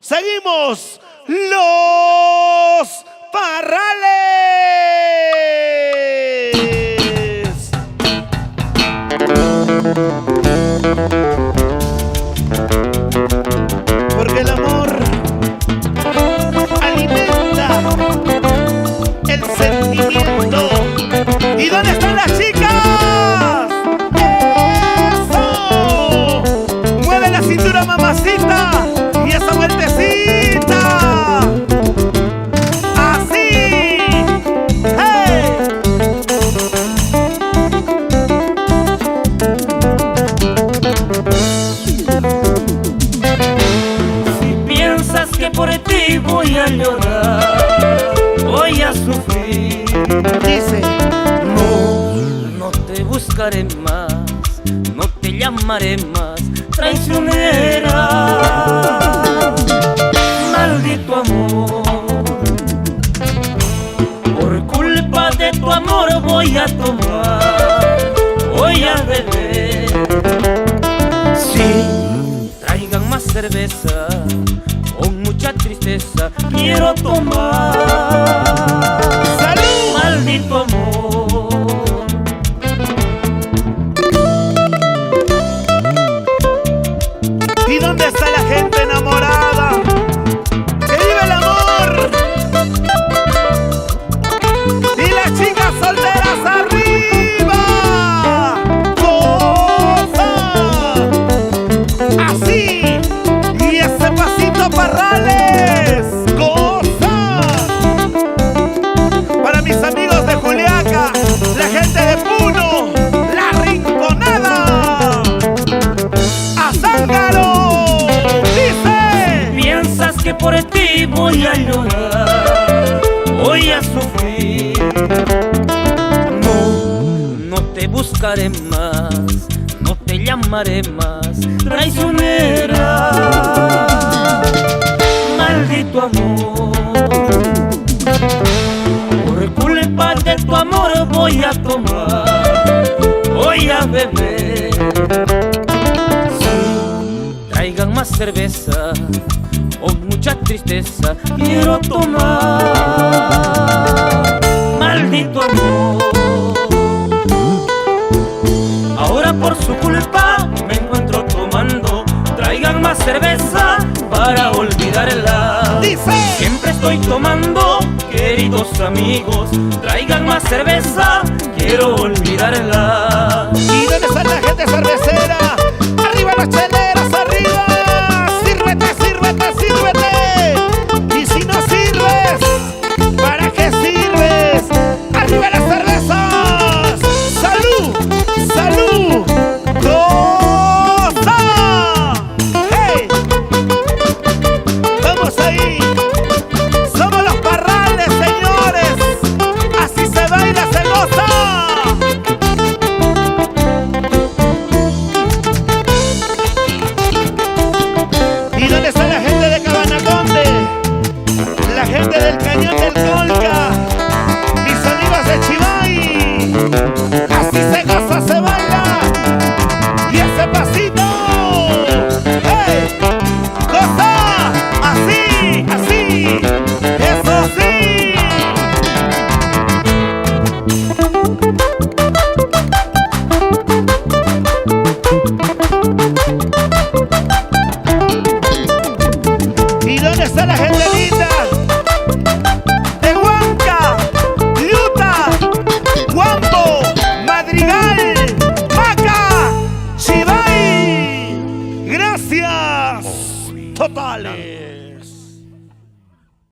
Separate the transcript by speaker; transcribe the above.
Speaker 1: Seguimos los Parrales. Porque el amor alimenta el sentimiento. ¿Y dónde están las chicas? ¡Eso! Mueve la cintura, mamacita. Y esa vueltecita. Así. ¡Hey!
Speaker 2: Si piensas que por ti voy a llorar, voy a sufrir,
Speaker 1: Dice:
Speaker 2: no te buscaré más, no te llamaré más traicionera. Maldito amor, por culpa de tu amor voy a tomar, voy a beber. Sí, traigan más cerveza, con mucha tristeza quiero tomar.
Speaker 1: ¡Salud!
Speaker 2: Maldito amor.
Speaker 1: ¿Y dónde está la gente enamorada? ¡Que vive el amor! ¡Y las chicas solteras arriba! ¡Goza! ¡Así! ¡Y ese pasito, Parrales! ¡Goza! Para mis amigos de Juliaca, la gente de Puno, La Rinconada, ¡a Zángaro!
Speaker 2: Piensas que por ti voy a llorar, voy a sufrir. No te buscaré más, no te llamaré más traicionera. Maldito amor, por culpa de tu amor voy a tomar, voy a beber. Traigan más cerveza, con mucha tristeza quiero tomar. Maldito amor, ahora por su culpa me encuentro tomando. Traigan más cerveza para olvidarla.
Speaker 1: Dice:
Speaker 2: siempre estoy tomando, queridos amigos. Traigan más cerveza, quiero olvidarla.
Speaker 1: ¿Y dónde está la gente cervecera? ¡Arriba las cheleras, arriba! ¡Sírvete, sírvete, sírvete! Y si no sirves, ¿para qué sirves? ¡Arriba las cervezas! ¡Salud! ¡Salud! ¡Goza! ¡Hey! ¡Vamos ahí! ¡Somos los Parrales, señores! ¡Así se baila, se goza! ¿Y dónde está la gente de Cabanaconde? La gente del Cañón del Colca, mis amigos de Chivay. Así se goza, se baila. Y ese pasito, ¡hey! ¡Goza! Así, así, eso sí. ¿Y dónde está la gente linda? De Huanca, Liuta, Huambo, Madrigal, Maca, Chivay. Gracias totales.